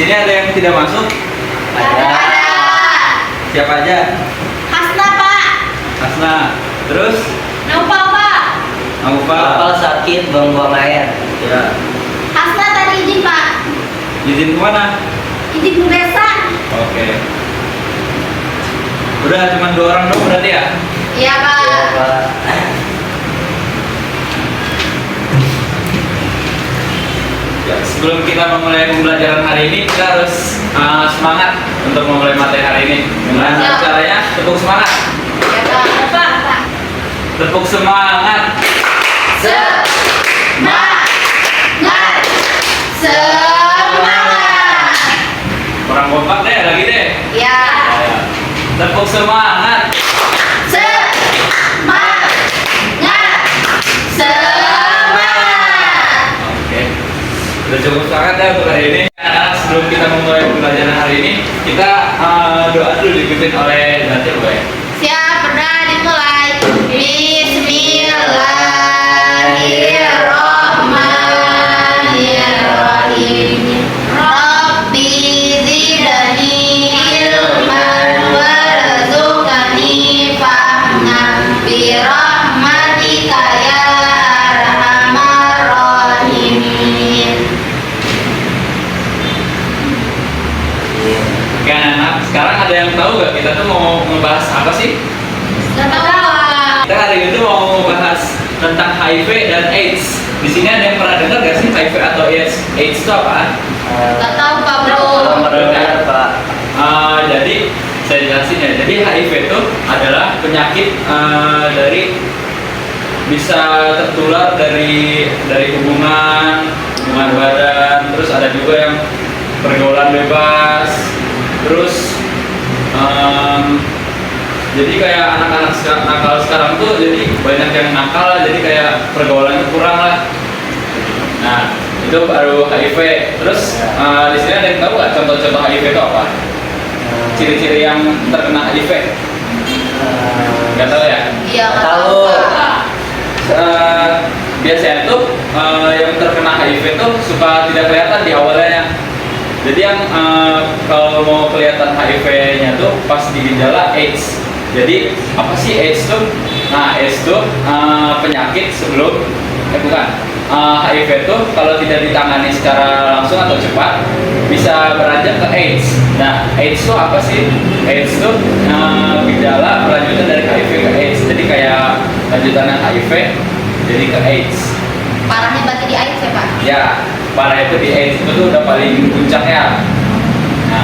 sini ada yang tidak masuk? Ada. Siapa aja? Hasna, Pak. Hasna. Terus? Naufal, Pak. Naufal sakit buang-buang air. ya. Hasna tadi izin, Pak. Izin kemana? Izin bebesan. Oke. Udah cuma 2 orang dong berarti ya? Iya, Pak. Ya, Pak. Ya, sebelum kita memulai pembelajaran hari ini, kita harus semangat untuk memulai materi hari ini. Gimana Ya. caranya? Tepuk semangat. Iya, Pak. Pak. Tepuk semangat. Semangat. Semangat. Kurang kompak deh, lagi deh. Ya. Ya. Tepuk semangat. Semangat. Semangat. Oke. Udah cukup semangat ya untuk hari ini. Nah, sebelum kita memulai pembelajaran hari ini, kita doa dulu dipimpin oleh Zatil, Boy. Siap, pernah dimulai. Bismillahirrahmanirrahim. Rabbi zidni ilman warzuqni fahman bi rahmatika ya arhamar rahimin. Oke anak-anak, sekarang ada yang tahu gak kita tuh mau ngebahas apa sih? Gak tahu. Kita hari ini tuh mau membahas tentang HIV dan AIDS. Di sini ada yang pernah dengar gak sih HIV atau AIDS? AIDS itu apaan? Gak tahu, Pak Bro. Belum mendengar, Pak. Jadi saya jelasin ya. Jadi HIV itu adalah penyakit dari bisa tertular dari hubungan badan. Terus ada juga yang pergaulan bebas. Terus jadi kayak anak-anak nakal sekarang tuh jadi banyak yang nakal, jadi kayak pergaulannya kurang lah. Nah itu baru HIV. Terus di sini ada yang tahu nggak contoh-contoh HIV itu apa? Ciri-ciri yang terkena HIV? Nggak tahu ya? Iya, nggak Tahu. Pak. Biasanya tuh yang terkena HIV tuh suka tidak kelihatan di awalnya. Jadi yang kalau mau kelihatan HIV-nya tuh pas di gejala AIDS. Jadi apa sih AIDS tuh? Nah AIDS tuh penyakit sebelum HIV tuh kalau tidak ditangani secara langsung atau cepat bisa beranjak ke AIDS. Nah AIDS tuh apa sih? AIDS tuh gejala lanjutan dari HIV ke AIDS. Jadi kayak lanjutannya HIV jadi ke AIDS. Parahnya berarti di AIDS ya, Pak? Ya, parah itu di AIDS itu tuh udah paling puncaknya. Nah,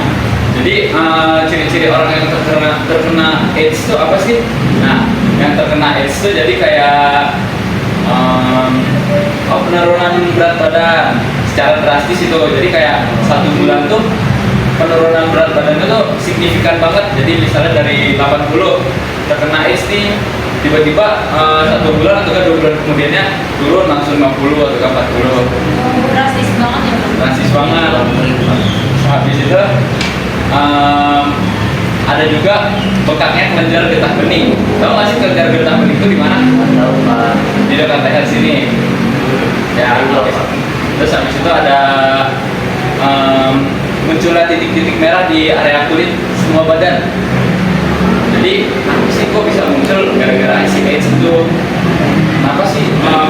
jadi ciri-ciri orang yang terkena AIDS itu apa sih? Nah, yang terkena AIDS itu jadi kayak penurunan berat badan secara drastis itu. Jadi kayak 1 bulan tuh penurunan berat badannya tuh signifikan banget. Jadi misalnya dari 80 terkena AIDS nih, tiba-tiba 1 bulan atau 2 bulan kemudiannya turun langsung 50 atau 40. Drastis banget ya, Pak? Drastis banget. Habis itu ada juga bekaknya kelenjar getah bening. Tahu nggak sih kelenjar getah bening itu di mana? Tahu, Pak. Di dekat leher sini. Ya. Terus habis itu ada munculnya titik-titik merah di area kulit semua badan. Jadi kenapa sih kok bisa muncul gara-gara si AIDS itu? Kenapa sih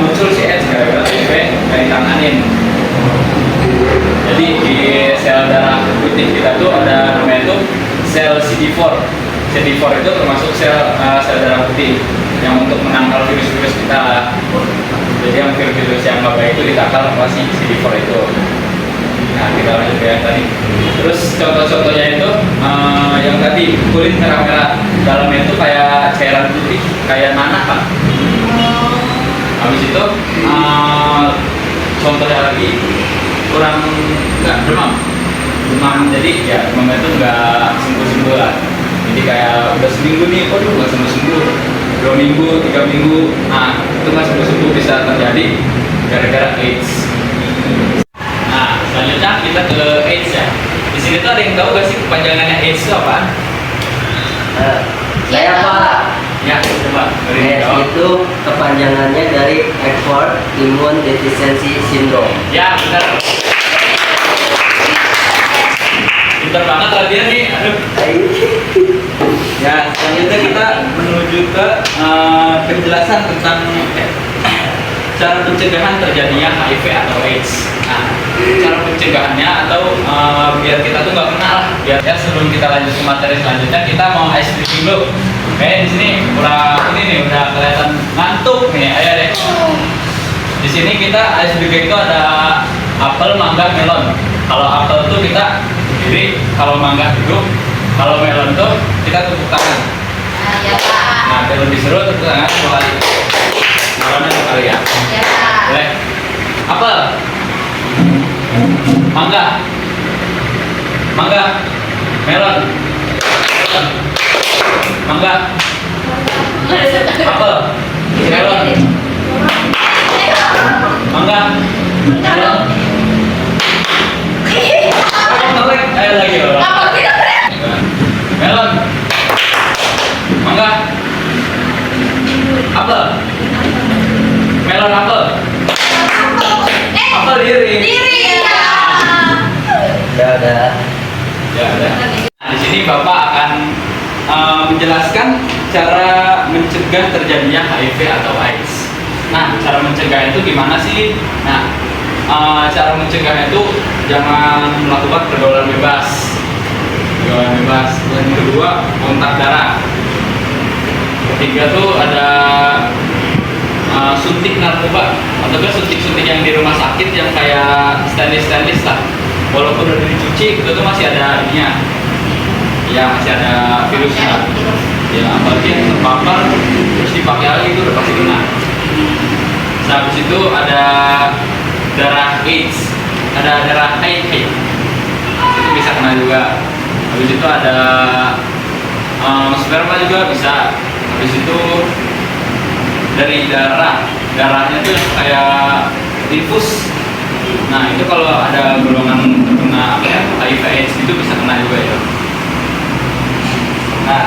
muncul si AIDS gara-gara HIV nggak ditanganin? Jadi di sel darah putih kita tuh ada namanya tuh sel CD4. CD4 itu termasuk sel darah putih yang untuk menangkal virus-virus kita. Jadi yang virus-virus yang nggak baik itu ditangkal sama si CD4 itu. Nah kita lanjut ke yang tadi. Terus contoh-contohnya itu yang tadi kulit merah-merah, dalamnya itu kayak cairan putih, kayak nanah Pak. Habis itu contohnya lagi kurang nggak demam. Jadi ya demam itu nggak sembuh-sembuh lah. Jadi kayak udah seminggu nih, waduh nggak sembuh-sembuh. 2 minggu, 3 minggu, nah itu nggak sembuh-sembuh bisa terjadi gara-gara AIDS. Nah, selanjutnya kita ke AIDS ya. Di sini tuh ada yang tahu gak sih kepanjangannya AIDS itu apa? Saya, Pak. Ya, coba. AIDS itu kepanjangannya dari Acquired Immune Deficiency Syndrome. Ya, benar. pintar banget lah dia nih. Aduh. Ya, selanjutnya kita menuju ke penjelasan tentang cara pencegahan terjadinya HIV atau AIDS. Nah, cara pencegahannya atau biar kita tuh nggak kena lah. Biar ya sebelum kita lanjut ke materi selanjutnya kita mau ice breaking dulu. Di sini udah kelihatan ngantuk nih, ayo deh. Di sini kita ice breaking itu ada apel, mangga, melon. Kalau apel tuh kita berdiri, kalau mangga duduk, kalau melon tuh kita tepuk tangan. Ya Pak. Nah, biar lebih seru tepuk tangan 2 kali. Melonnya 2 kali ya. Ya Pak. Boleh. Apel. Mangga. Mangga. Melon. Mangga. Apel. Melon. Mangga. Melon. Ayo lagi loh. Melon. Mangga. Apel. Melon apel. Apel diri. Udah. Ya udah. Nah, di sini Bapak akan menjelaskan cara mencegah terjadinya HIV atau AIDS. Nah, cara mencegah itu gimana sih? Nah, cara mencegah itu jangan melakukan pergaulan bebas. Pergaulan bebas. Yang kedua, kontak darah. Ketiga tuh ada suntik narkoba atau suntik-suntik yang di rumah sakit yang kayak stainless lah. Walaupun udah dicuci itu tuh masih ada ininya. Ya masih ada virusnya. Ya apalagi yang terpapar terus dipakai lagi itu udah pasti kena. Nah, habis itu ada darah AIDS, ada darah HIV, itu bisa kena juga. Habis itu ada sperma juga bisa. Habis itu dari darahnya tuh kayak infus. Nah itu kalau ada golongan terkena HIV AIDS itu bisa kena juga ya. Nah,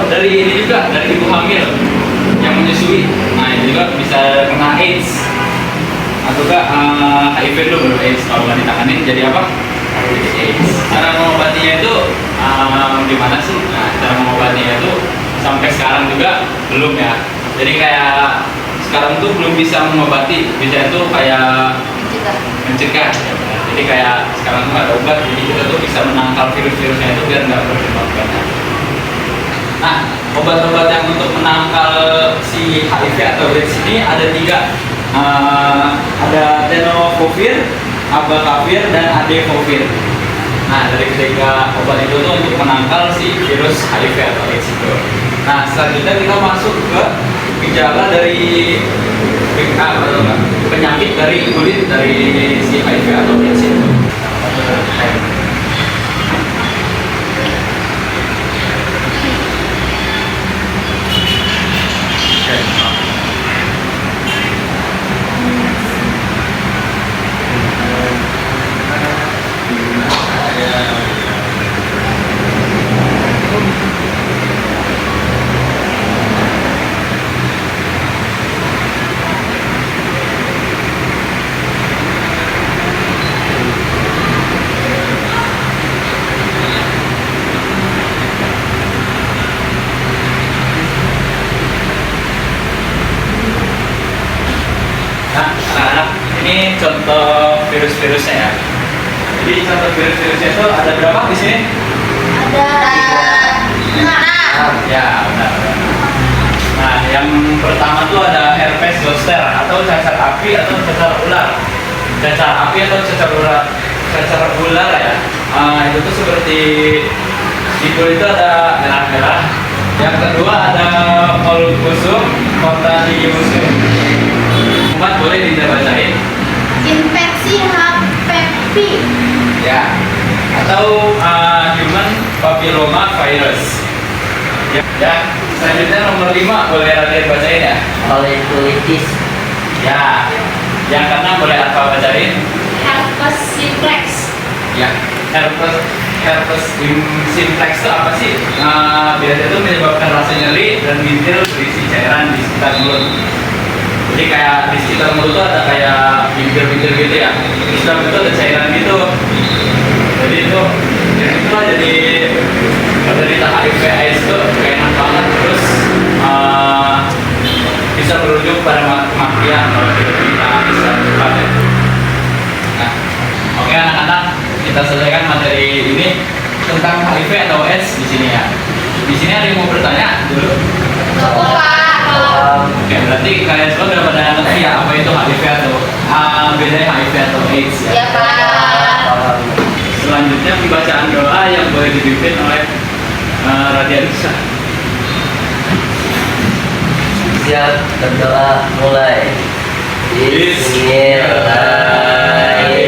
dari ini juga dari ibu hamil yang menyusui, nah itu juga bisa kena AIDS atau enggak HIV dulu baru AIDS. Kalau nggak ditangani jadi apa? Jadi AIDS. Cara mengobatinya itu gimana sih? Nah, cara mengobatinya itu sampai sekarang juga belum ya. Jadi kayak sekarang tuh belum bisa mengobati, bisa itu kayak mencegah. Jadi kayak sekarang tuh ada obat, jadi kita tuh bisa menangkal virus-virusnya itu biar nggak berkembang banyak. Nah, obat-obat yang untuk menangkal si HIV atau AIDS ini ada 3. Ada tenofovir, abacavir, dan adefovir. Nah, dari ketiga obat itu tuh untuk menangkal si virus HIV atau AIDS itu. Nah, selanjutnya kita masuk ke gejala dari penyakit dari kulit dari si HIV atau AIDS itu. Nah, anak-anak, ini contoh virus-virusnya ya. Jadi contoh virus-virusnya itu ada berapa di sini? Ada 6. Ya, benar. Nah, yang pertama tuh ada herpes zoster atau cacar api atau cacar ular. Cacar api atau cacar ular ya. Itu tuh seperti di kulit itu ada merah-merah. Yang kedua ada molluscum contagiosum. Empat boleh dibacain. Infeksi HPV. Ya. Atau human papilloma virus. Ya. Selanjutnya nomor 5 boleh Raden bacain ya. Folliculitis. Ya. Yang keenam boleh Alfa bacain. Herpes simplex. Ya. Herpes simplex itu apa sih? Biasanya itu menyebabkan rasa nyeri dan bintil berisi cairan di sekitar mulut. Jadi kayak di sekitar mulut tuh ada kayak bintil-bintil gitu ya. Terus dalam itu ada cairan gitu. Jadi itu Pak, jadi penderita HIV/AIDS itu gak enak banget, terus bisa berujung pada kematian kalau tidak kita bisa cepat ya. Nah, oke anak-anak, kita selesaikan materi ini tentang HIV atau AIDS di sini ya. Di sini ada yang mau bertanya dulu? Pak. Oke, berarti kalian semua udah pada ngerti ya apa itu HIV atau bedanya HIV atau AIDS ya? Ya Pak. Selanjutnya pembacaan doa yang boleh dipimpin oleh Radianisa. Siap, berdoa mulai. Bismillahirrahmanirrahim.